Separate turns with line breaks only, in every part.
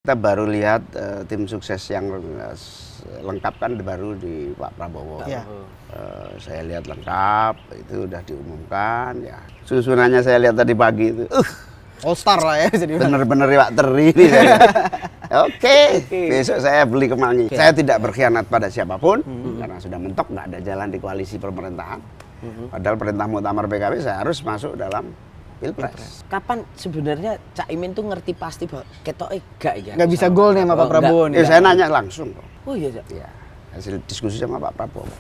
Kita baru lihat tim sukses yang lengkap kan baru di Pak Prabowo.
Ya.
Saya lihat lengkap, itu udah diumumkan. Ya, susunannya saya lihat tadi pagi itu.
All star lah ya.
Bener-bener Pak Teri ini. Oke, besok saya beli kemangi. Saya tidak berkhianat pada siapapun karena sudah mentok nggak ada jalan di koalisi pemerintahan. Padahal perintah muktamar PKB saya harus masuk dalam Pilpres.
Kapan sebenarnya Cak Imin tuh ngerti pasti bahwa ketoknya gak ya?
Nggak bisa gol nih sama Pak Prabowo nih.
Saya nanya langsung.
Oh iya, Cak.
Ya, hasil diskusi sama Pak Prabowo.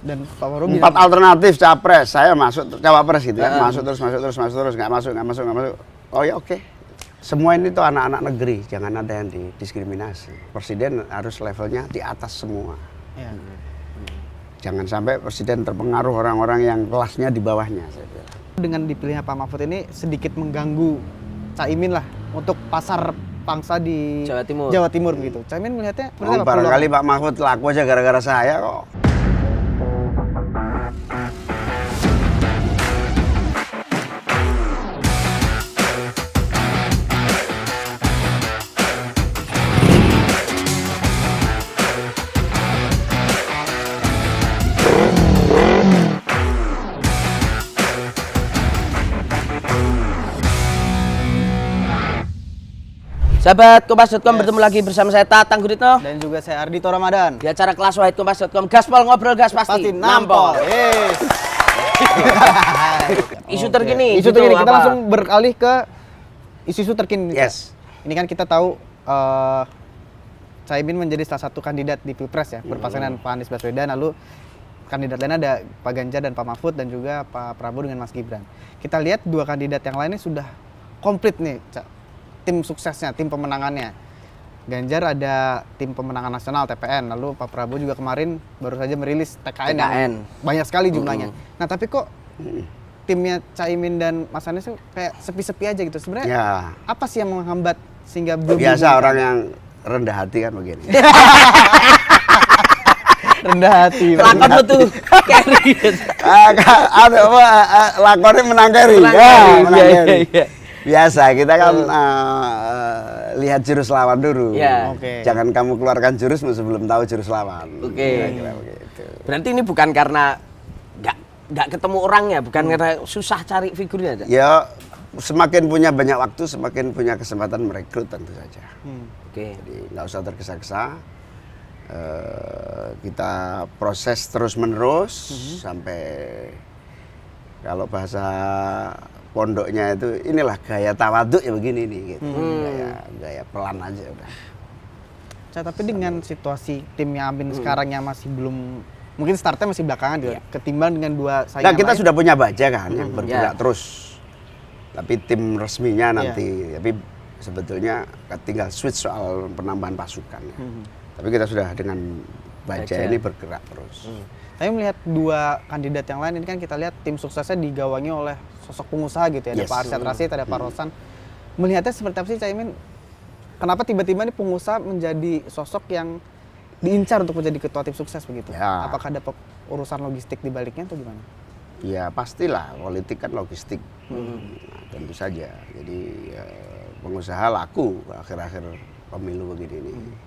Dan Pak Prabowo
4 alternatif capres, saya masuk cawapres gitu ya. Masuk terus, nggak masuk. Oh ya oke. Semua ini tuh anak-anak negeri, jangan ada yang didiskriminasi. Presiden harus levelnya di atas semua.
Ya.
Jangan sampai presiden terpengaruh orang-orang yang kelasnya di bawahnya, saya bilang.
Dengan dipilihnya Pak Mahfud ini sedikit mengganggu Cak Imin lah untuk pasar pangsa di
Jawa
Timur begitu. Cak Imin melihatnya
Barangkali Pak Mahfud laku aja gara-gara saya kok.
Sahabat Kompas.com, bertemu lagi bersama saya Tatang Guritno
dan juga saya Ardhito Ramadan
di acara kelas Wahid Kompas.com. Gaspol ngobrol gas pasti nampol. Isu terkini.
Isu terkini kita langsung beralih ke isu-isu terkini.
Yes.
Ini kan kita tahu Cak Imin menjadi salah satu kandidat di Pilpres ya, berpasangan dengan Pak Anies Baswedan, lalu kandidat lainnya ada Pak Ganjar dan Pak Mahfud dan juga Pak Prabowo dengan Mas Gibran. Kita lihat dua kandidat yang lainnya sudah komplit nih, Cak. Tim suksesnya, tim pemenangannya. Ganjar ada tim pemenangan nasional TPN, lalu Pak Prabowo juga kemarin baru saja merilis TKN. yang banyak sekali jumlahnya. Nah tapi kok timnya Cak Imin dan Mas Anies tuh kayak sepi-sepi aja gitu sebenarnya.
Ya.
Apa sih yang menghambat sehingga belum
Biasa orang yang rendah hati kan begini.
rendah hati.
Lakon tuh carry.
Ada apa lakonnya menang carry. Menang carry.
Iya.
Biasa kita kan lihat jurus lawan dulu.
Ya.
Oke.
Jangan kamu keluarkan jurus sebelum tahu jurus lawan.
Oke.
Kira-kira begitu.
Berarti ini bukan karena nggak ketemu orangnya, bukan karena susah cari figurnya, Cak?
Ya semakin punya banyak waktu, semakin punya kesempatan merekrut tentu saja.
Oke.
Jadi nggak usah tergesa-gesa. Kita proses terus-menerus sampai kalau bahasa pondoknya itu inilah gaya tawaduk ya begini nih gitu. Gaya pelan aja udah.
Tapi dengan situasi timnya Amin sekarang yang masih belum, mungkin startnya masih belakangan juga, ketimbang dengan dua saingan
Nah, kita
lain.
sudah punya baja kan yang bergerak terus. Tapi tim resminya nanti, tapi sebetulnya tinggal switch soal penambahan pasukan. Ya. Tapi kita sudah dengan baja ini bergerak terus.
Tapi melihat dua kandidat yang lain ini kan kita lihat tim suksesnya digawangi oleh sosok pengusaha gitu ya. Ada Pak Arsyad Rashid, ada Pak Rosan. Melihatnya seperti apa sih Cak Imin? Kenapa tiba-tiba nih pengusaha menjadi sosok yang diincar untuk menjadi ketua tim sukses begitu?
Ya.
Apakah ada urusan logistik di baliknya atau gimana?
Ya pastilah, politik kan logistik. Nah, tentu saja. Jadi pengusaha laku akhir-akhir pemilu begini ini.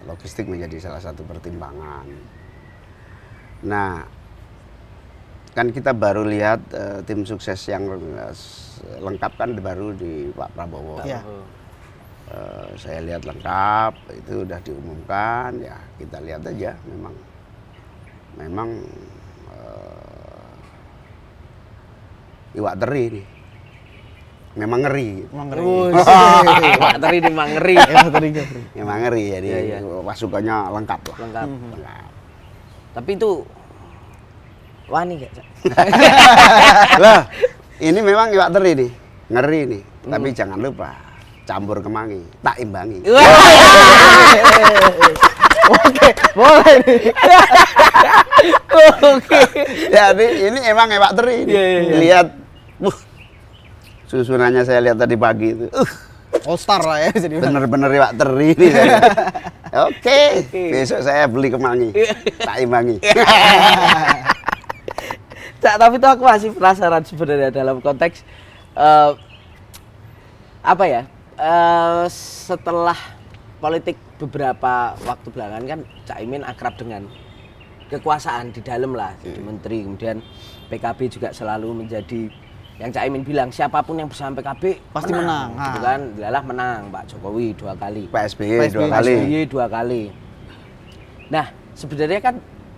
Logistik menjadi salah satu pertimbangan. Nah, kan kita baru lihat tim sukses yang lengkap kan baru di Pak Prabowo.
Ya.
Saya lihat lengkap, itu udah diumumkan. Ya kita lihat aja, memang iwak teri nih. Memang ngeri.
Pak Teri memang ngeri.
Memang ngeri, jadi pasukannya lengkap lah.
Lengkap. Tapi itu wani gak, Cak?
Lah, ini memang iwak teri nih, ngeri nih. Tapi jangan lupa campur kemangi, tak imbangi.
Oke, boleh nih.
Oke.
Jadi ini emang iwak teri nih. Lihat, susunannya saya lihat tadi pagi itu.
All star lah ya.
Bener-bener iwak teri nih. Oke, besok saya beli kemangi, tak imbangi.
Cak, tapi tuh aku masih penasaran sebenarnya dalam konteks apa ya? Setelah politik beberapa waktu belakangan kan Cak Imin akrab dengan kekuasaan di dalam lah, jadi menteri, kemudian PKB juga selalu menjadi yang Cak Imin bilang siapapun yang bersama PKB
Pasti menang.
gitu kan, dilalah menang Pak Jokowi 2 kali,
Pak SBY 2 kali.
SBY 2 kali. Nah sebenarnya kan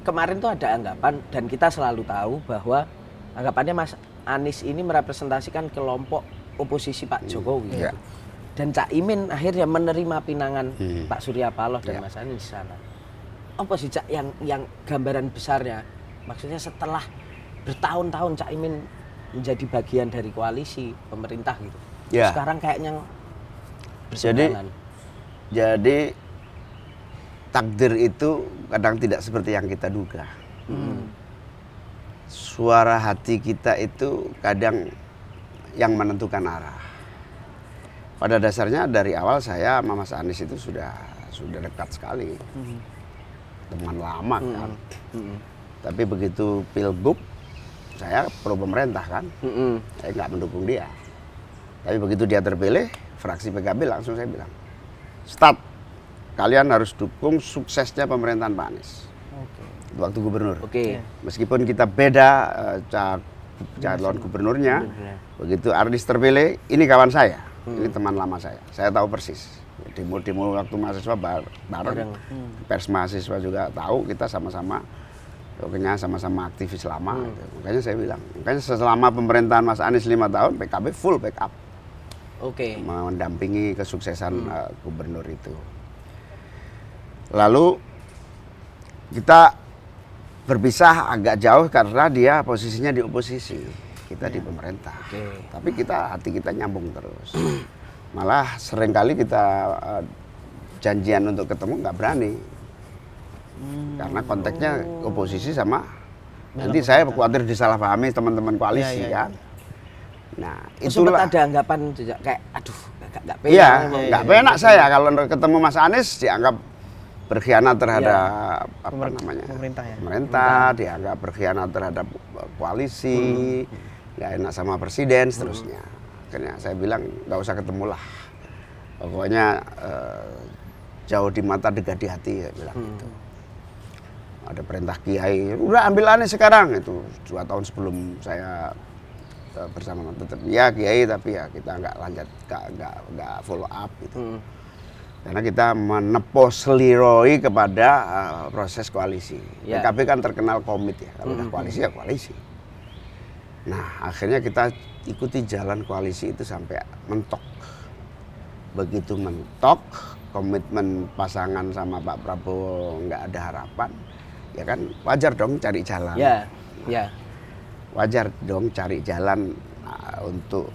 kemarin tuh ada anggapan dan kita selalu tahu bahwa anggapannya Mas Anies ini merepresentasikan kelompok oposisi Pak Jokowi.
Iya.
Dan Cak Imin akhirnya menerima pinangan Pak Surya Paloh dan
Iya.
Mas Anies di sana. Apa sih Cak yang gambaran besarnya? Maksudnya setelah bertahun-tahun Cak Imin menjadi bagian dari koalisi pemerintah gitu.
Ya.
Sekarang kayaknya berseberangan.
Jadi takdir itu kadang tidak seperti yang kita duga. Suara hati kita itu kadang yang menentukan arah. Pada dasarnya dari awal saya sama Mas Anies itu sudah dekat sekali. Teman lama kan. Tapi begitu pilgub saya pro pemerintah kan. Saya nggak mendukung dia. Tapi begitu dia terpilih, fraksi PKB langsung saya bilang, start. Kalian harus dukung suksesnya pemerintahan Pak Anies. Waktu gubernur.
Oke.
Meskipun kita beda calon gubernurnya, begitu Anies terpilih, ini kawan saya, ini teman lama saya tahu persis. Demo waktu mahasiswa bareng, pers mahasiswa juga tahu, kita sama-sama, pokoknya sama-sama aktivis lama. Gitu. Makanya saya bilang, makanya selama pemerintahan Mas Anies 5 tahun, PKB full backup, mendampingi kesuksesan gubernur itu. Lalu kita berpisah agak jauh karena dia posisinya di oposisi, kita di pemerintah. Tapi hati kita nyambung terus. Malah seringkali kita janjian untuk ketemu nggak berani, karena konteksnya oposisi sama. Nanti saya khawatir disalahpahami teman-teman koalisi kan. Nah
Sempat
itulah.
ada anggapan kayak aduh nggak penak.
Iya, nggak penak saya kalau ketemu Mas Anies dianggap berkhianat terhadap
pemerintah ya.
Pemerintah dianggap berkhianat terhadap koalisi, nggak enak sama presiden, seterusnya. Akhirnya saya bilang nggak usah ketemu lah. Pokoknya jauh di mata dekat di hati, saya bilang gitu. Ada perintah Kiai, udah ambil Anies sekarang, itu 2 tahun sebelum saya bersama tetap ya Kiai, tapi ya kita nggak lanjut, nggak follow up gitu. Karena kita menepos seliroi kepada proses koalisi.
Ya.
PKB kan terkenal komit ya, kalau udah koalisi ya koalisi. Nah akhirnya kita ikuti jalan koalisi itu sampai mentok. Begitu mentok, komitmen pasangan sama Pak Prabowo nggak ada harapan, ya kan wajar dong cari jalan.
Ya, ya.
Wajar dong cari jalan untuk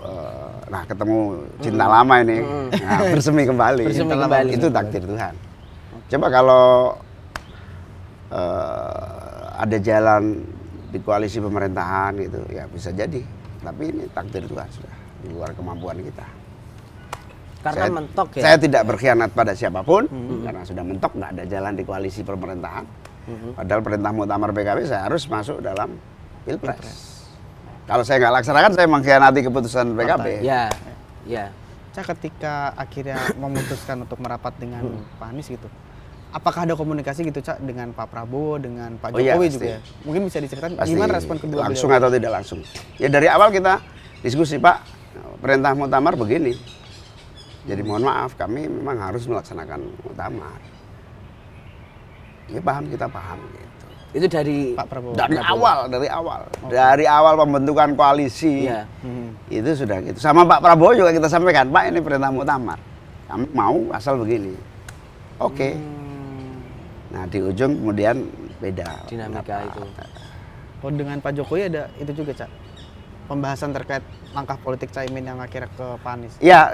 ketemu cinta lama ini, bersemi kembali.
Bersemi kembali.
Itu takdir Tuhan. Coba kalau ada jalan di koalisi pemerintahan gitu, ya bisa jadi. Tapi ini takdir Tuhan sudah di luar kemampuan kita.
Karena mentok ya.
Saya tidak berkhianat pada siapapun, karena sudah mentok nggak ada jalan di koalisi pemerintahan. Padahal perintah muktamar PKB saya harus masuk dalam Pilpres. Kalau saya nggak laksanakan, saya mengkhianati keputusan PKB.
Ya, ya.
Cak, ketika akhirnya memutuskan untuk merapat dengan Pak Anies gitu, apakah ada komunikasi gitu Cak dengan Pak Prabowo, dengan Pak Jokowi
iya,
juga ya? Mungkin bisa diceritakan
Pasti
gimana respon kedua
langsung
beliau?
atau tidak langsung. Ya dari awal kita diskusi, Pak, perintah muktamar begini. Jadi mohon maaf, kami memang harus melaksanakan muktamar. Ya paham, kita paham gitu.
Itu dari
Pak Prabowo.
Dari awal pembentukan koalisi,
Iya.
itu sudah gitu. Sama Pak Prabowo juga kita sampaikan, Pak ini perintah muktamar, kami mau asal begini. Oke. Nah di ujung kemudian beda
Dinamika itu.
Oh, dengan Pak Jokowi ada itu juga Cak, pembahasan terkait langkah politik Caimin yang akhirnya ke Pak Anies.
Iya,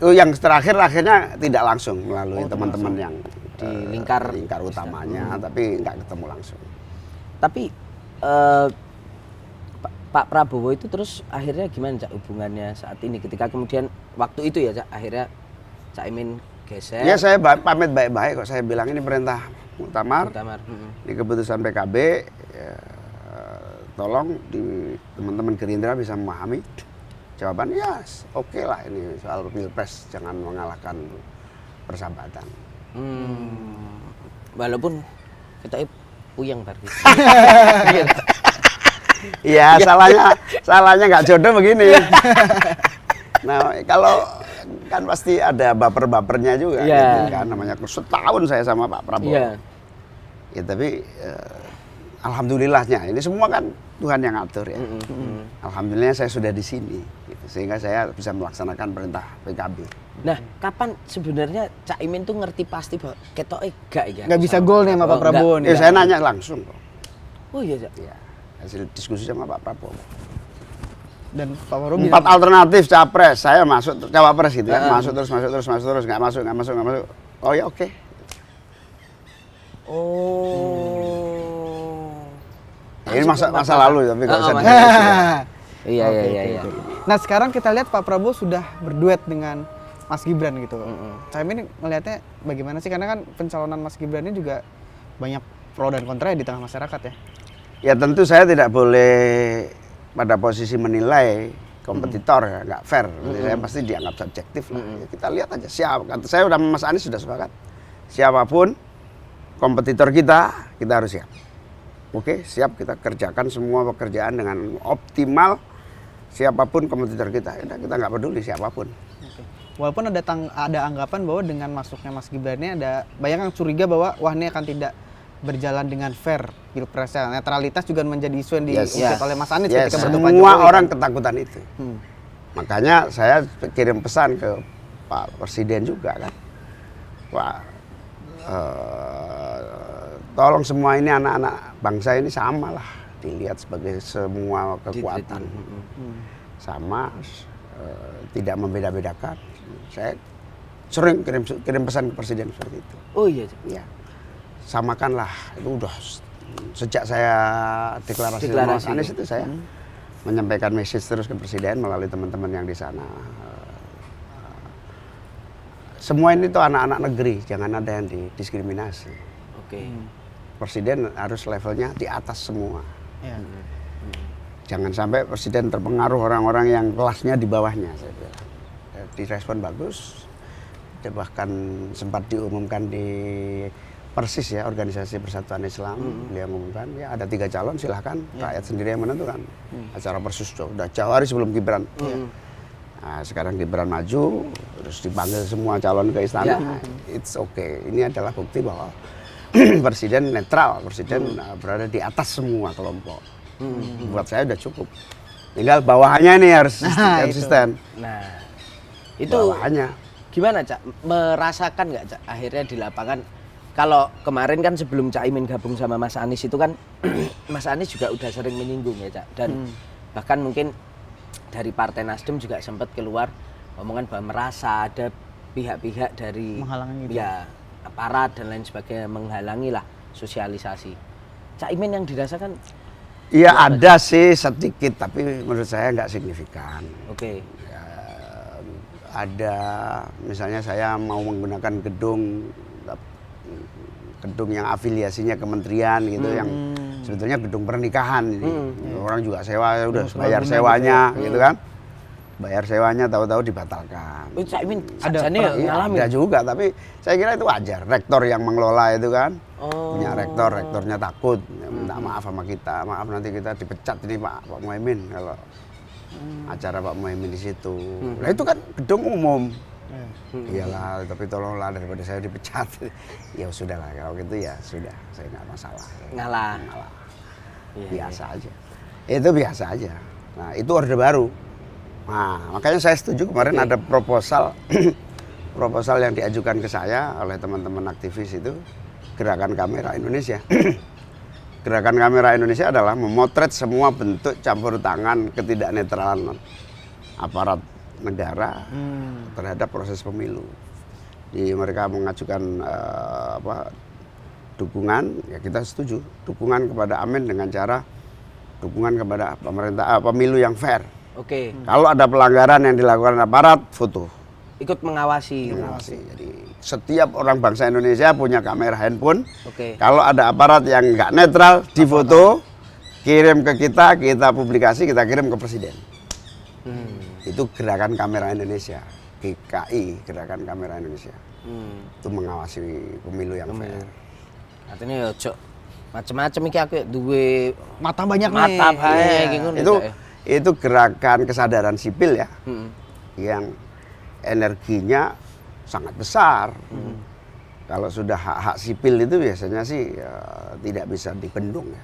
yang terakhir akhirnya tidak langsung melalui teman-teman yang
Di lingkar
utamanya, tapi nggak ketemu langsung.
Tapi Pak Prabowo itu terus akhirnya gimana Cak hubungannya saat ini ketika kemudian waktu itu ya Cak akhirnya Cak Imin geser.
Ya saya pamit baik-baik kok, saya bilang ini perintah muktamar, ini keputusan PKB, ya, tolong teman-teman Gerindra bisa memahami. Jawaban ya oke lah, ini soal pilpres jangan mengalahkan persahabatan.
Walaupun kita puyeng berarti.
Iya, salahnya nggak jodoh begini. Nah, kalau kan pasti ada baper-bapernya juga,
Iya.
gitu kan. Namanya setahun saya sama Pak Prabowo.
Iya.
Ya tapi alhamdulillahnya ini semua kan Tuhan yang ngatur ya. Alhamdulillah saya sudah di sini, gitu. Sehingga saya bisa melaksanakan perintah PKB.
Nah, kapan sebenarnya Cak Imin tuh ngerti pasti bahwa ketoke gak ya?
Nggak bisa gol nih sama Pak Prabowo nih.
Saya nanya langsung kok.
Oh iya, Cak.
Ya, hasil diskusi sama Pak Prabowo.
Dan Pak Prabowo
4 alternatif capres, saya masuk cawapres gitu ya. Masuk terus, nggak masuk. Oh ya oke.
Oh.
Ini masa lalu tapi nggak usah.
Iya.
Nah sekarang kita lihat Pak Prabowo sudah berduet dengan Mas Gibran gitu. Saya ini melihatnya bagaimana sih, karena kan pencalonan Mas Gibran ini juga banyak pro dan kontra di tengah masyarakat ya.
Ya tentu saya tidak boleh pada posisi menilai kompetitor ya, nggak fair. Saya pasti dianggap subjektif lah. Ya, kita lihat aja siapa. Saya udah Mas Anies sudah sepakat. Siapapun kompetitor kita harus siap. Oke, siap kita kerjakan semua pekerjaan dengan optimal. Siapapun kompetitor kita nggak peduli siapapun.
Oke. Walaupun ada anggapan bahwa dengan masuknya Mas Gibran ini ada banyak yang curiga bahwa wah ini akan tidak berjalan dengan fair pilpresnya. Netralitas juga menjadi isu yang diungkit oleh Mas Anies ketika bertemu Pak Jokowi.
Semua orang ketakutan itu. Makanya saya kirim pesan ke Pak Presiden juga kan. Pak, tolong semua ini anak-anak bangsa ini sama lah, dilihat sebagai semua kekuatan. Sama, tidak membeda-bedakan. Saya sering kirim pesan ke Presiden seperti itu.
Oh iya, Cak.
Ya. Samakanlah, itu udah sejak saya deklarasi Mas Anies itu saya menyampaikan message terus ke Presiden melalui teman-teman yang di sana. Semua ini tuh anak-anak negeri, jangan ada yang didiskriminasi.
Oke.
Presiden harus levelnya di atas semua.
Ya.
Jangan sampai Presiden terpengaruh orang-orang yang kelasnya di bawahnya, saya bilang. Direspon bagus, bahkan sempat diumumkan di Persis ya, Organisasi Persatuan Islam, beliau mengumumkan ya ada 3 calon, silahkan rakyat sendiri yang menentukan. Acara Persis sudah jauh hari sebelum Gibran. Nah, sekarang Gibran maju, terus dipanggil semua calon ke istana. It's okay. Ini adalah bukti bahwa Presiden netral, Presiden berada di atas semua kelompok. Buat saya udah cukup. Tinggal bawahannya ini harus konsisten.
Nah, itu
bawahannya.
gimana, Cak? Merasakan nggak, Cak, akhirnya di lapangan? Kalau kemarin kan sebelum Cak Imin gabung sama Mas Anies itu kan Mas Anies juga udah sering menyinggung ya, Cak. Dan bahkan mungkin dari Partai Nasdem juga sempat keluar omongan bahwa merasa ada pihak-pihak dari
menghalangi gitu.
Ya, aparat dan lain sebagainya menghalangi lah sosialisasi. Cak Imin yang dirasakan?
Iya ada sih sedikit, tapi menurut saya nggak signifikan.
Oke.
Ya, ada misalnya saya mau menggunakan gedung yang afiliasinya kementerian gitu, yang sebetulnya gedung pernikahan ini. Orang juga sewa, udah bayar sewanya gitu kan. Bayar sewanya tahu-tahu dibatalkan.
Oh, Cak Imin
ada
ngalamin.
Ada juga, tapi saya kira itu wajar. Rektor yang mengelola itu kan. Punya rektornya takut minta maaf sama kita. Maaf nanti kita dipecat ini Pak Muhaimin kalau acara Pak Muhaimin di situ. Nah itu kan gedung umum. Iyalah, tapi tolonglah daripada saya dipecat. Ya sudahlah, kalau gitu ya sudah, saya nggak masalah.
Ngalah.
Biasa aja. Itu biasa aja. Nah itu orde baru. Nah makanya saya setuju kemarin ada proposal yang diajukan ke saya oleh teman-teman aktivis itu, Gerakan Kamera Indonesia. Gerakan Kamera Indonesia adalah memotret semua bentuk campur tangan ketidaknetralan aparat negara terhadap proses pemilu. Jadi mereka mengajukan dukungan, ya kita setuju. Dukungan kepada Amin dengan cara dukungan kepada pemerintah pemilu yang fair.
Oke.
Kalau ada pelanggaran yang dilakukan aparat, foto.
Ikut mengawasi.
Jadi setiap orang bangsa Indonesia punya kamera handphone.
Oke.
Kalau ada aparat yang nggak netral, difoto, kirim ke kita publikasi, kita kirim ke Presiden. Itu itu Gerakan Kamera Indonesia, GKI, Gerakan Kamera Indonesia. Itu mengawasi pemilu yang fair.
Artinya ya ojo macam-macam iki aku duwe
Mata banyak nih.
mata bae
Iya.
iki ngono.
Itu gerakan kesadaran sipil ya, yang energinya sangat besar. Kalau sudah hak-hak sipil itu biasanya sih tidak bisa dibendung ya.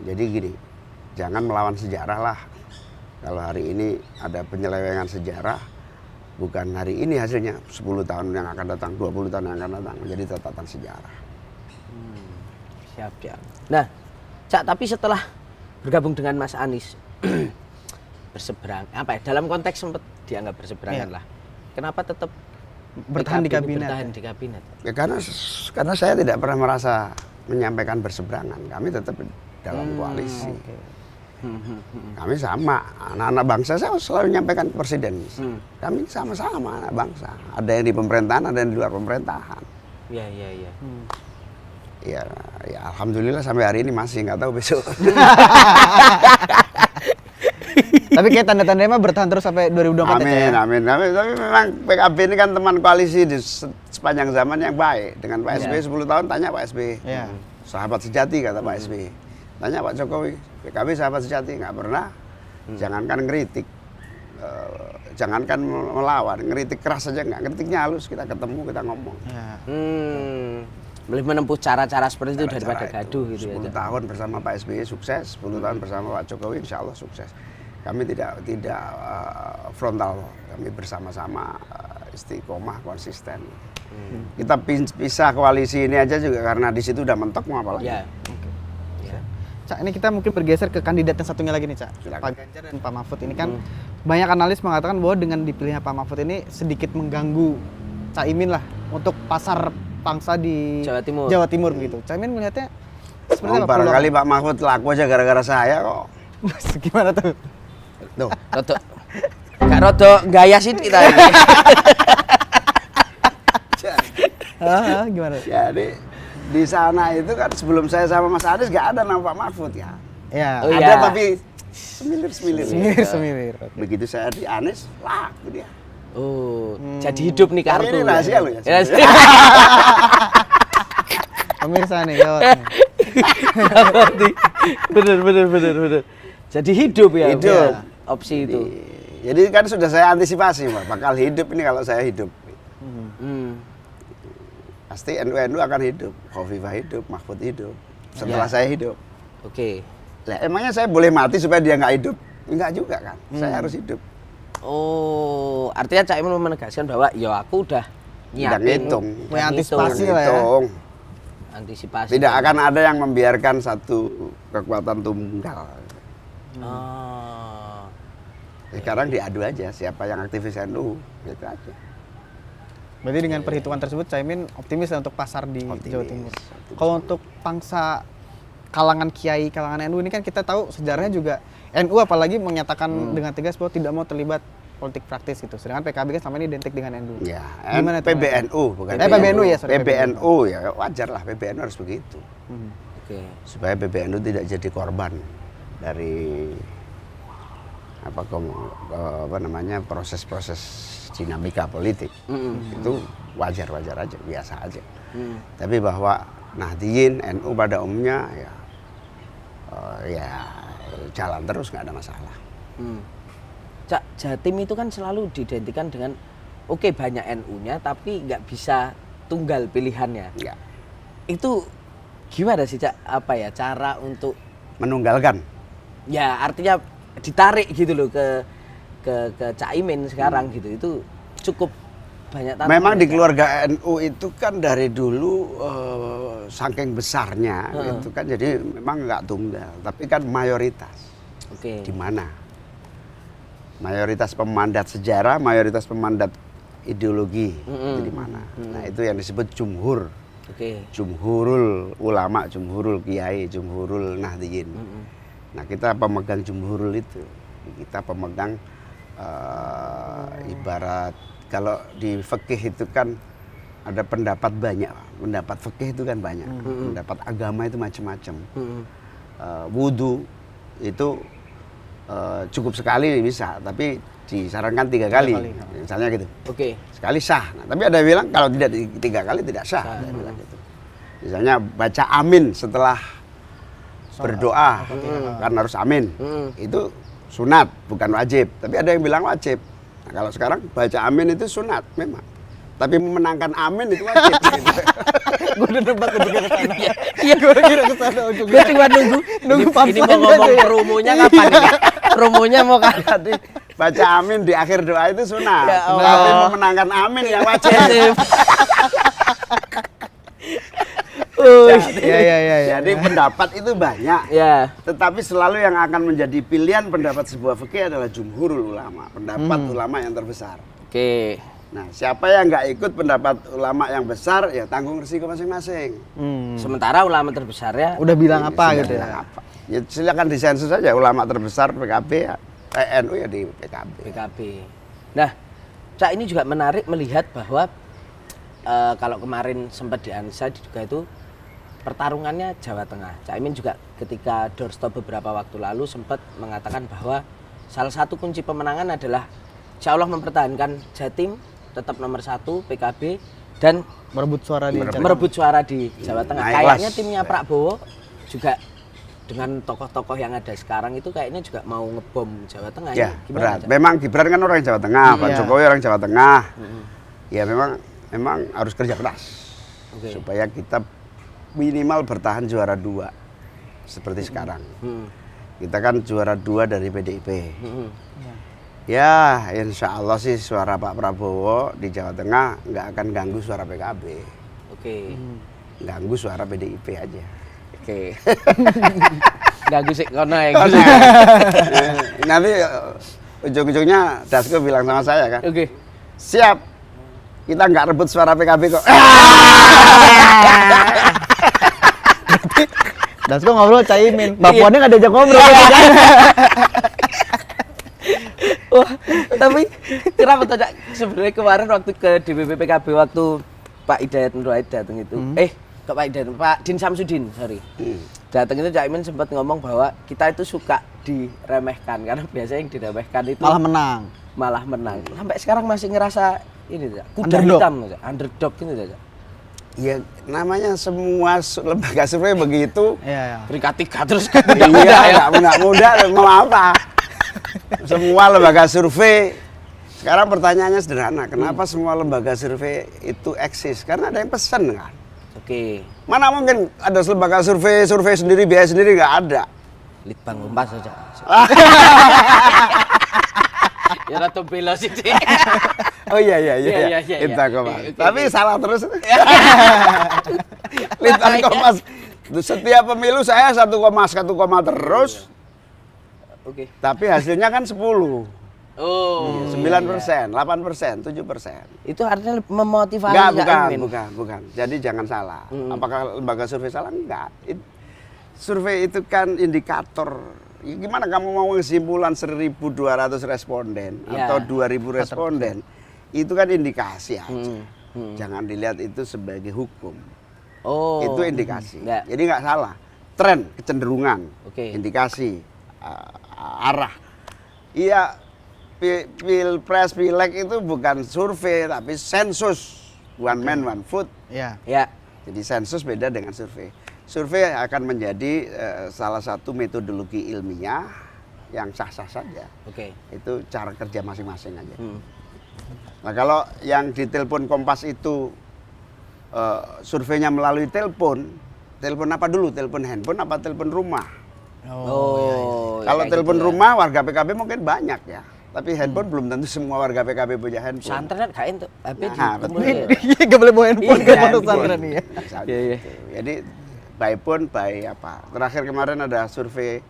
Jadi gini, jangan melawan sejarah lah. Kalau hari ini ada penyelewengan sejarah, bukan hari ini hasilnya, 10 tahun yang akan datang, 20 tahun yang akan datang menjadi catatan sejarah.
Siap. Nah, Cak, tapi setelah bergabung dengan Mas Anies berseberang, apa ya? Dalam konteks sempat dianggap berseberangan
Iya.
lah. Kenapa tetap
Bertahan di
PKB ini
kabinet.
Bertahan di kabinet.
Ya karena saya tidak pernah merasa menyampaikan berseberangan. Kami tetap dalam koalisi. Kami sama, anak-anak bangsa saya selalu menyampaikan ke presiden. Kami sama-sama anak bangsa. Ada yang di pemerintahan, ada yang di luar pemerintahan.
Iya.
Ya alhamdulillah sampai hari ini masih, nggak tahu besok.
Tapi kayak tanda-tandanya mah bertahan terus sampai 2024 ya.
Amin. Tapi memang PKB ini kan teman koalisi di sepanjang zaman yang baik. Dengan Pak SBY 10 tahun, tanya Pak SBY.
Iya.
Sahabat sejati kata Pak SBY. Tanya Pak Jokowi, PKB sahabat sejati, nggak pernah. Jangankan ngeritik, jangankan melawan, ngeritik keras saja nggak. Ngeritiknya halus, kita ketemu, kita ngomong.
Ya.
Lebih menempuh cara-cara seperti itu daripada
Cara-cara
gaduh gitu
10
ya.
tahun bersama Pak SBY sukses, 10 tahun bersama Pak Jokowi insya Allah sukses. Kami tidak frontal, kami bersama-sama istiqomah, konsisten. Kita pisah koalisi ini aja juga karena di situ udah mentok, mau apa lagi?
Ya. Ya.
Cak, ini kita mungkin bergeser ke kandidat yang satunya lagi nih, Cak.
Silakan.
Pak Ganjar dan Pak Mahfud ini kan banyak analis mengatakan bahwa dengan dipilihnya Pak Mahfud ini sedikit mengganggu Caimin lah untuk pasar pangsa di
Jawa Timur.
begitu. Caimin melihatnya seperti apa?
Barangkali Pak Mahfud laku aja gara-gara saya kok.
Gimana tuh?
Tuh,
Rodok gaya sih kita ini.
Gimana?
jadi di sana itu kan sebelum saya sama Mas Anies gak ada nama Pak Mahfud ya.
Ya.
Oh,
Ada
iya.
tapi semilir-semilir.
Semir.
Begitu saya di Anies, laku dia.
Oh, jadi hidup nih
Tapi
kartu.
ini rahasia loh ya.
Rahasia.
Pemirsa nih, gawat nih.
Bener. Jadi hidup ya.
Hidup.
Opsi itu.
Jadi kan sudah saya antisipasi, Pak. Bakal hidup ini kalau saya hidup. Pasti NU akan hidup, Khofifah hidup, Mahfud hidup. Setelah
Ya.
saya hidup.
Oke.
Lah emangnya saya boleh mati supaya dia nggak hidup? Enggak juga kan. Saya harus hidup.
Oh, artinya Cak Imin menegaskan bahwa ya aku udah
Udah
nyiapin,
ngitung.
Punya antisipasi lah ya.
Hitung.
Antisipasi.
Tidak akan ada yang membiarkan satu kekuatan tunggal.
Oh.
Sekarang diadu aja siapa yang aktivis NU, gitu aja.
Berarti dengan perhitungan tersebut Caimin optimis lah untuk pasar di
Optimis.
Jawa Timur. Kalau untuk pangsa kalangan kiai, kalangan NU ini kan kita tahu sejarahnya juga NU apalagi menyatakan dengan tegas bahwa tidak mau terlibat politik praktis gitu. Sedangkan PKB kan selama ini identik dengan NU.
Ya,
Gimana tuh,
PBNU bukan
PBNU ya, sorry,
PBNU ya wajar lah, PBNU harus begitu.
Oke.
Supaya PBNU tidak jadi korban dari apa namanya proses-proses dinamika politik. Itu wajar-wajar aja, biasa aja. Tapi bahwa Nahdliyin, NU pada umumnya ya jalan terus, nggak ada masalah.
Cak, Jatim itu kan selalu diidentikan dengan oke banyak NU-nya tapi nggak bisa tunggal pilihannya.
Ya,
Itu gimana sih Cak? Apa ya cara untuk
menunggalkan.
ya artinya ditarik gitu loh ke Cak Imin sekarang gitu. Itu cukup banyak tantangan.
Memang di
ya, Cak?
keluarga NU itu kan dari dulu saking besarnya gitu kan, jadi memang nggak tunggal, tapi kan mayoritas.
Oke.
Di mana? Mayoritas pemandat sejarah, mayoritas pemandat ideologi itu di mana? Nah, itu yang disebut jumhur.
Oke.
Jumhurul ulama, jumhurul kiai, jumhurul nahdliyin. Nah, kita pemegang jumhurul itu. Kita pemegang ibarat kalau di fikih itu kan ada pendapat banyak. Pendapat fikih itu kan banyak. Pendapat agama itu macam-macam. Wudu itu cukup sekali bisa, tapi disarankan 3 kali,
kali.
misalnya gitu.
Oke.
Sekali sah. Nah, tapi ada yang bilang kalau tidak 3 kali tidak sah. Ada yang bilang gitu. Misalnya baca amin setelah berdoa, kan harus amin. Itu sunat, bukan wajib. Tapi ada yang bilang wajib. Nah, kalau sekarang baca amin itu sunat memang. Tapi memenangkan amin itu wajib. Gitu.
Gue udah nebak ujungnya ke sana. Iya, gue kira ke sana ujungnya.
Gue cuma nunggu
Nunggu
ini
punchline
mau ngomong
aja ya.
promonya kapan nih? Promonya mau kapan?
Jadi baca amin di akhir doa itu sunat.
Ya Allah.
Tapi memenangkan amin yang wajib.
Iya.
Jadi pendapat itu banyak.
Ya.
Tetapi selalu yang akan menjadi pilihan pendapat sebuah fikih adalah jumhurul ulama, pendapat ulama yang terbesar.
Oke.
Nah, siapa yang nggak ikut pendapat ulama yang besar, ya tanggung risiko masing-masing.
Sementara ulama terbesarnya
Udah bilang apa
Sudah
gitu ya?
bilang apa. Ya silakan disensus saja ulama terbesar PKB ya, NU ya di PKB.
PKB. Nah, Cak ini juga menarik melihat bahwa kalau kemarin sempat di Ansa juga itu pertarungannya Jawa Tengah. Cak Imin juga ketika doorstop beberapa waktu lalu sempat mengatakan bahwa salah satu kunci pemenangan adalah insya Allah mempertahankan Jatim tetap nomor 1 PKB dan
Merebut suara di
merebut suara di Jawa Tengah.
Naik
Kayaknya
kelas.
timnya Prabowo juga dengan tokoh-tokoh yang ada sekarang itu kayaknya juga mau ngebom Jawa Tengah.
Ya,
Gimana,
berat.
Cak?
Memang Gibran kan orang Jawa Tengah, Pak
Iya.
Jokowi orang Jawa Tengah. Ya memang harus kerja keras.
Oke.
Supaya kita minimal bertahan juara 2 seperti sekarang. Kita kan juara 2 dari PDIP. Ya, insya Allah sih suara Pak Prabowo di Jawa Tengah nggak akan ganggu suara PKB.
Oke.
Ganggu suara PDIP aja.
Oke. Ganggu sih kono ya.
Nanti ujung-ujungnya Dasko bilang sama saya kan,
Oke.
siap, kita nggak rebut suara PKB kok.
Dasko ngobrol Caimin. Mbak Puannya nggak diajak ngobrol.
Wah, tapi kenapa tuh Cak? Sebenarnya kemarin waktu ke DPP PKB waktu Pak Hidayat Nur Wahid datang itu, ke Pak Hidayat, Pak Din Samsudin, sorry. Datang itu Cak Imin sempat ngomong bahwa kita itu suka diremehkan karena biasanya yang diremehkan itu
Malah menang.
Sampai sekarang masih ngerasa ini Cak, kuda
Underdog.
hitam Cak, underdog gitu Cak.
Ya namanya semua lembaga survei begitu.
Iya.
Peringkat 3 terus
Iya, nggak muda, mau apa? Semua lembaga survei. Sekarang pertanyaannya sederhana, kenapa semua lembaga survei itu eksis? Karena ada yang pesen kan.
Oke.
Mana mungkin ada lembaga survei sendiri, biaya sendiri, nggak ada.
Litbang Kompas saja. Ya ratu belo sih.
Oh iya.
Iya.
Litbang Kompas.
Oke.
Tapi salah terus. Litbang Kompas. Setiap pemilu saya 1,1 terus.
Oke.
Tapi hasilnya kan 10.
Oh.
9%, 8%, 7%.
Itu artinya memotivasi
Enggak,
Cak Imin.
bukan. Jadi jangan salah. Apakah lembaga survei salah? Enggak. Survei itu kan indikator. Gimana kamu mau kesimpulan 1.200 responden
Ya.
atau 2.000 responden? Itu kan indikasi aja. Jangan dilihat itu sebagai hukum.
Oh.
Itu indikasi.
Enggak.
Jadi nggak salah. Tren, kecenderungan,
Oke.
indikasi, arah. Iya, pilpres, pileg itu bukan survei tapi sensus. One man, one vote.
Iya.
Ya.
Jadi sensus beda dengan survei. Survei akan menjadi salah satu metodologi ilmiah yang sah-sah saja.
Oke.
Itu cara kerja masing-masing aja. Nah kalau yang di telepon Kompas itu surveinya melalui telepon apa dulu? Telepon handphone apa telepon rumah?
Oh.
Kalau
kayak
telepon
gitu ya.
rumah warga PKB mungkin banyak ya. Tapi handphone belum tentu semua warga PKB punya handphone.
Pesantren gak itu. HP
Nah,
dikumpulin.
Iya, gak boleh bawa handphone
Iya,
ke pondok
handphone.
pesantren nih ya.
Misalnya
Iya, iya.
gitu. Jadi by phone, by apa? Terakhir kemarin ada survei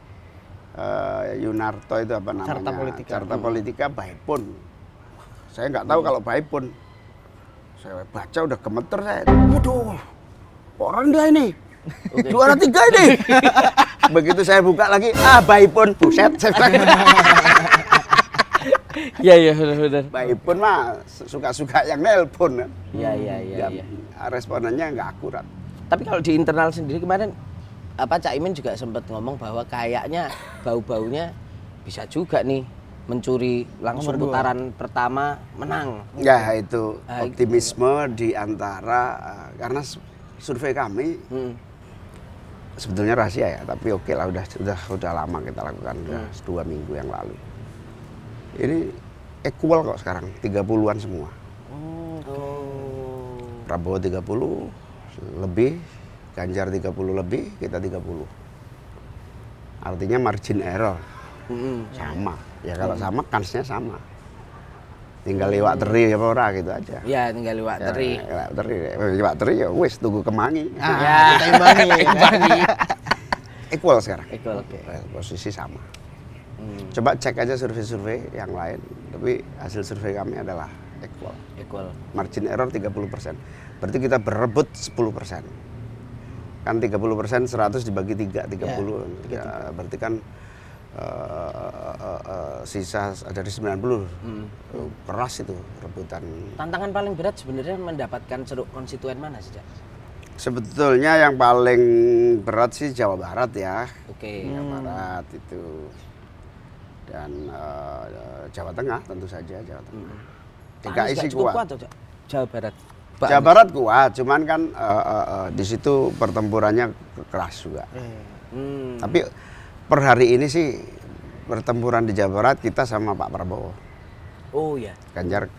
Yunarto itu apa namanya?
Carta Politika.
By phone. Saya nggak tahu kalau by phone. Saya baca udah gemeter saya. Waduh, kok rendah ini. Juara 3 ini. Begitu saya buka lagi, by phone, buset. Saya bilang,
Iya, benar.
by phone mah suka-suka yang nelpon.
Iya.
Responannya nggak akurat.
Tapi kalau di internal sendiri kemarin Cak Imin juga sempat ngomong bahwa kayaknya bau-baunya bisa juga nih mencuri langsung
Nomor 2.
putaran pertama menang.
Ya itu
Ah,
optimisme di antara karena survei kami sebetulnya rahasia ya, tapi oke lah udah lama kita lakukan, udah 2 minggu yang lalu. Ini equal kok sekarang, 30-an semua. Prabowo 30 lebih, Ganjar 30 lebih, kita 30. Artinya margin error sama. Ya kalau sama kansnya sama. Tinggal liwat teri apa ora gitu aja.
Ya tinggal liwat teri.
Liwat teri ya wis tunggu kemangi.
Ya.
Kita imbangi.
Equal sekarang.
Equal, oke.
Posisi sama. Coba cek aja survei-survei yang lain, tapi hasil survei kami adalah equal.
Equal.
Margin error 30%. Berarti kita berebut 10%. Kan 30% 100 dibagi 3, 30. Ya, berarti kan sisa dari 90. Keras itu rebutan.
Tantangan paling berat sebenarnya mendapatkan ceruk konstituen mana sih, Cak?
Sebetulnya yang paling berat sih Jawa Barat ya.
Oke.
Jawa Barat itu. Dan Jawa Tengah tentu saja Jawa Tengah. DKI sih
cukup
kuat.
tuh, Cak? Jawa Barat.
Jawa Barat kuat, cuman kan di situ pertempurannya keras juga. Tapi per hari ini sih pertempuran di Jawa Barat kita sama Pak Prabowo.
Oh ya,
Ganjar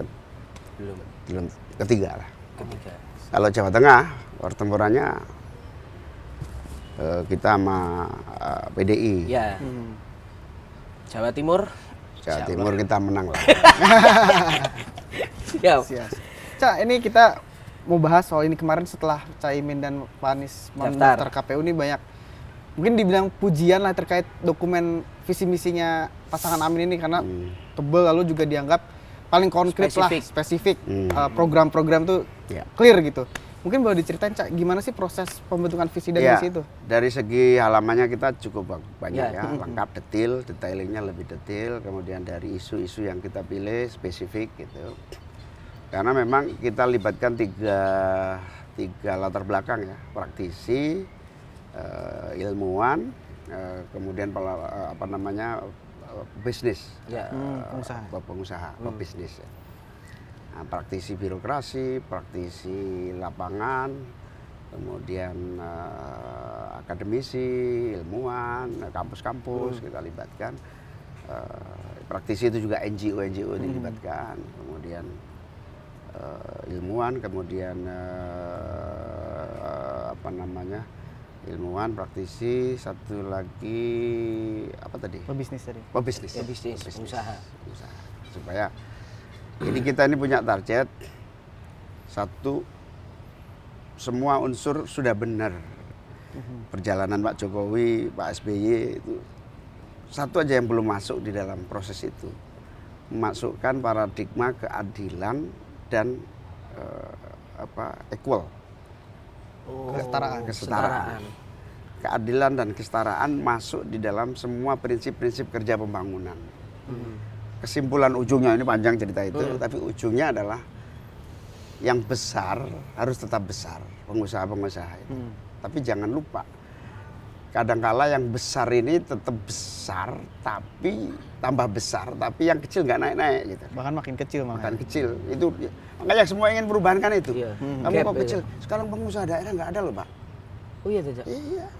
belum ketiga lah.
ketiga.
Kalau Jawa Tengah pertempurannya kita sama PDI.
Ya. Jawa Timur.
Jawa Timur kita menang lah.
Ya.
Cak, ini kita mau bahas soal ini. Kemarin setelah Caimin dan Pak Anies mendaftar KPU ini banyak mungkin dibilang pujian lah terkait dokumen visi misinya pasangan Amin ini karena tebel, lalu juga dianggap paling konkret lah, spesifik. Program-program tuh clear gitu. Mungkin boleh diceritain, Cak, gimana sih proses pembentukan visi dan misi itu?
Dari segi halamannya kita cukup banyak ya, lengkap, detailingnya lebih detail. Kemudian dari isu-isu yang kita pilih spesifik gitu. Karena memang kita libatkan tiga latar belakang ya, praktisi, ilmuwan, kemudian bisnis, pengusaha, pebisnis. Ya. Nah, praktisi birokrasi, praktisi lapangan, kemudian akademisi, ilmuwan, kampus-kampus kita libatkan. Praktisi itu juga NGO dilibatkan, kemudian ilmuwan, kemudian ilmuwan, praktisi, satu lagi apa tadi?
Pebisnis tadi.
Pebisnis,
usaha.
Supaya kita ini punya target satu, semua unsur sudah benar. Perjalanan Pak Jokowi, Pak SBY itu satu aja yang belum masuk di dalam proses itu, memasukkan paradigma keadilan dan equal. Kesetaraan. Keadilan dan kesetaraan masuk di dalam semua prinsip-prinsip kerja pembangunan. Kesimpulan ujungnya ini panjang cerita itu, tapi ujungnya adalah yang besar harus tetap besar, pengusaha-pengusaha itu. Tapi jangan lupa, kadangkala yang besar ini tetap besar, tapi tambah besar, tapi yang kecil nggak naik-naik gitu.
Bahkan makin kecil malah.
Makin kecil. Itu makanya semua ingin perubahan kan itu.
Iya.
Kamu kok kecil. Sekarang pengusaha daerah nggak ada loh, Pak.
Oh iya, Cak.
Iya.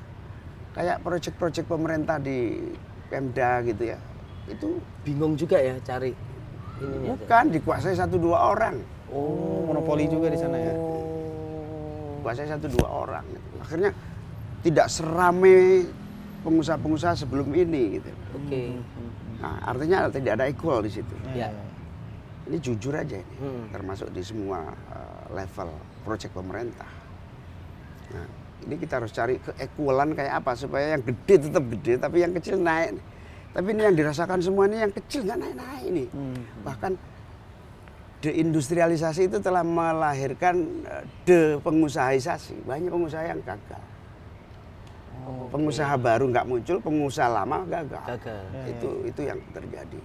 Kayak proyek-proyek pemerintah di Pemda gitu ya. Itu
Bingung juga ya cari ininya.
bukan dikuasai 1-2 orang.
Oh, monopoli juga di sana ya.
Dikuasai 1-2 orang. Gitu. Akhirnya tidak serame pengusaha-pengusaha sebelum ini gitu.
Oke.
Nah, artinya tidak ada equal di situ.
Ya.
Ini jujur aja ini, termasuk di semua level proyek pemerintah. Nah, ini kita harus cari keekualan kayak apa supaya yang gede tetap gede, tapi yang kecil naik. Tapi ini yang dirasakan semua ini yang kecil nggak naik-naik ini. Bahkan deindustrialisasi itu telah melahirkan depengusahaisasi. Banyak pengusaha yang gagal. Pengusaha baru nggak muncul, pengusaha lama gagal. Itu yang terjadi.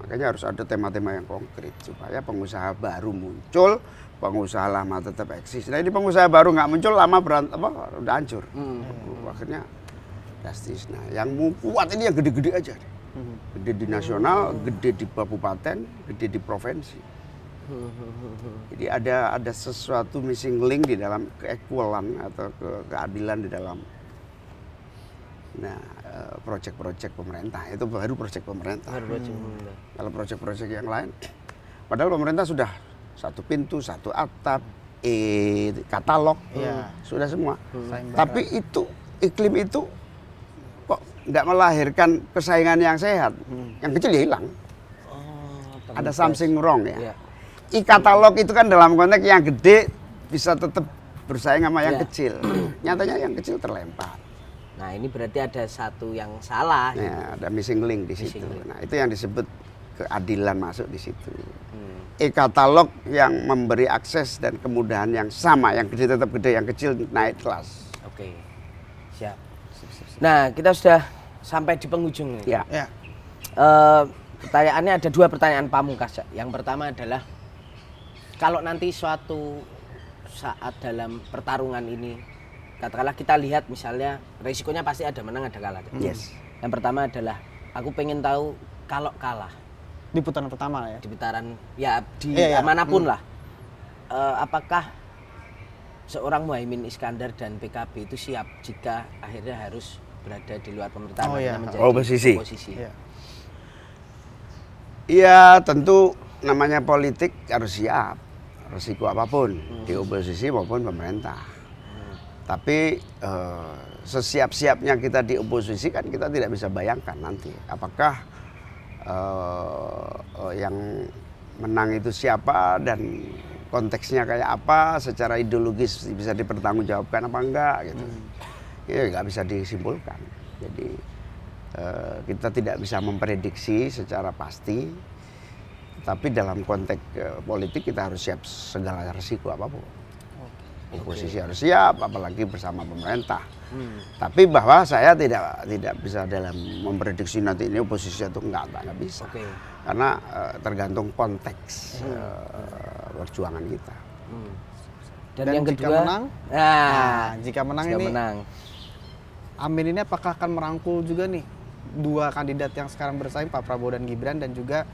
Makanya harus ada tema-tema yang konkret supaya pengusaha baru muncul, pengusaha lama tetap eksis. Nah ini pengusaha baru nggak muncul, lama udah hancur. Akhirnya drastis. Nah yang mau kuat ini yang gede-gede aja. Gede di nasional, gede di kabupaten, gede di provinsi. Jadi ada sesuatu missing link di dalam keekualan atau keadilan di dalam proyek-proyek pemerintah. Itu baru proyek pemerintah. Kalau proyek-proyek yang lain, padahal pemerintah sudah satu pintu, satu atap, katalog, sudah semua. Tapi itu iklim itu kok nggak melahirkan persaingan yang sehat. Yang kecil ya hilang. Ada something wrong ya. E-katalog itu kan dalam konteks yang gede bisa tetap bersaing sama yang kecil. Nyatanya yang kecil terlempar.
Nah, ini berarti ada satu yang salah.
Ya, ada missing link di situ. Nah, itu yang disebut keadilan masuk di situ. E-katalog yang memberi akses dan kemudahan yang sama, yang gede tetap gede, yang kecil naik kelas.
Oke. Siap. Nah, kita sudah sampai di penghujung nih.
Ya.
Pertanyaannya ada 2 pertanyaan pamungkas. Yang pertama adalah kalau nanti suatu saat dalam pertarungan ini, katakanlah kita lihat misalnya resikonya pasti ada menang ada kalah.
Yes.
Yang pertama adalah aku pengen tahu kalau kalah
Di putaran pertama ya.
di putaran ya di manapun lah, apakah seorang Muhaimin Iskandar dan PKB itu siap jika akhirnya harus berada di luar pemerintahan menjadi
oposisi. Iya, tentu namanya politik harus siap resiko apapun di oposisi maupun pemerintah. Tapi sesiap-siapnya kita di oposisi kan kita tidak bisa bayangkan nanti apakah yang menang itu siapa dan konteksnya kayak apa, secara ideologis bisa dipertanggungjawabkan apa enggak gitu. Ya nggak bisa disimpulkan. Jadi kita tidak bisa memprediksi secara pasti. Tapi dalam konteks politik kita harus siap segala risiko apapun. Oposisi harus siap, apalagi bersama pemerintah. Tapi bahwa saya tidak bisa dalam memprediksi nanti ini oposisi atau enggak bisa. Karena tergantung konteks perjuangan kita.
Dan yang
jika
kedua,
menang, jika menang, Amin ini apakah akan merangkul juga nih 2 kandidat yang sekarang bersaing, Pak Prabowo dan Gibran, dan juga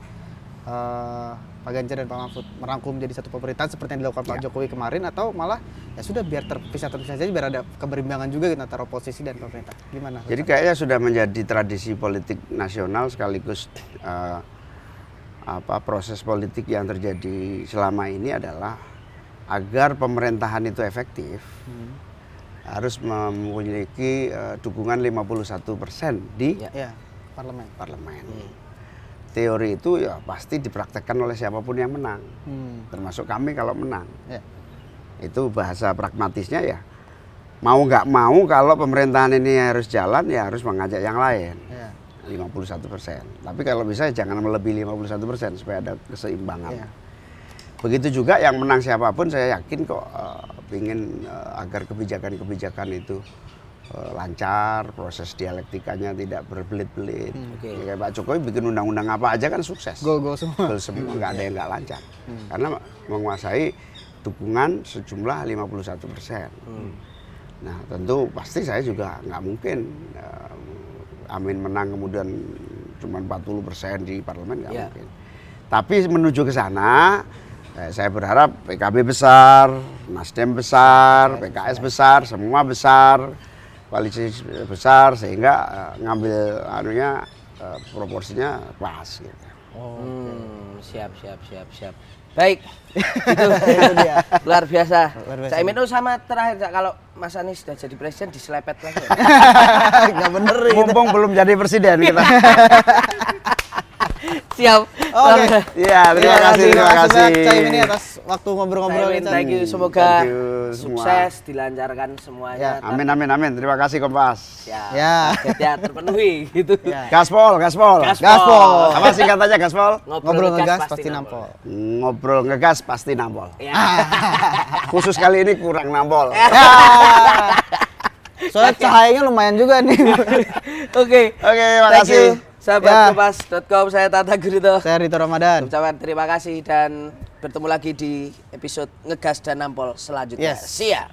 Pak Ganjar dan Pak Mahfud, merangkul menjadi satu pemerintahan seperti yang dilakukan Pak Jokowi kemarin, atau malah ya sudah biar terpisah saja biar ada keberimbangan juga gitu antara oposisi dan pemerintah. Gimana?
Jadi kayaknya sudah menjadi tradisi politik nasional sekaligus proses politik yang terjadi selama ini adalah agar pemerintahan itu efektif harus memiliki dukungan 51% di parlemen. Teori itu ya pasti dipraktekkan oleh siapapun yang menang, termasuk kami kalau menang. Itu bahasa pragmatisnya ya, mau nggak mau kalau pemerintahan ini harus jalan ya harus mengajak yang lain. 51%. Tapi kalau bisa jangan melebihi 51% supaya ada keseimbangan. Begitu juga yang menang siapapun, saya yakin kok ingin agar kebijakan-kebijakan itu lancar, proses dialektikanya tidak berbelit-belit. Kayak Pak Jokowi bikin undang-undang apa aja kan sukses.
Go semua.
Goal semua, nggak ada yang nggak lancar. Karena menguasai dukungan sejumlah 51%. Nah tentu pasti saya juga nggak mungkin Amin menang kemudian cuma 40% di parlemen, nggak mungkin. Tapi menuju ke sana, saya berharap PKB besar, Nasdem besar, PKS besar, semua besar, koalisi besar, sehingga ngambil proporsinya pas gitu.
Siap. Baik, itu dia. Luar biasa. Cak Imin sama terakhir, kalau Mas Anies sudah jadi presiden diselepet lagi.
Nggak bener.
Mumpung belum jadi presiden kita.
Siap.
Oke.
Ya, terima kasih.
Cak Imin ini atas waktu ngobrol-ngobrol ini.
Thank you, semoga
semua.
sukses, dilancarkan semuanya.
Amin. Terima kasih Kompas.
Targetnya terpenuhi gitu.
Gaspol. Apa singkatannya Gaspol?
Ngobrol ngegas pasti nampol.
Ngobrol ngegas pasti nampol. Khusus kali ini kurang nampol.
Soalnya cahayanya lumayan juga nih.
Oke,
makasih.
Sahabat Kompas.com, saya Tata Gurito.
Saya Rito Ramadan.
Ucapan terima kasih dan bertemu lagi di episode Ngegas dan Nampol selanjutnya.
Yes.
Siap.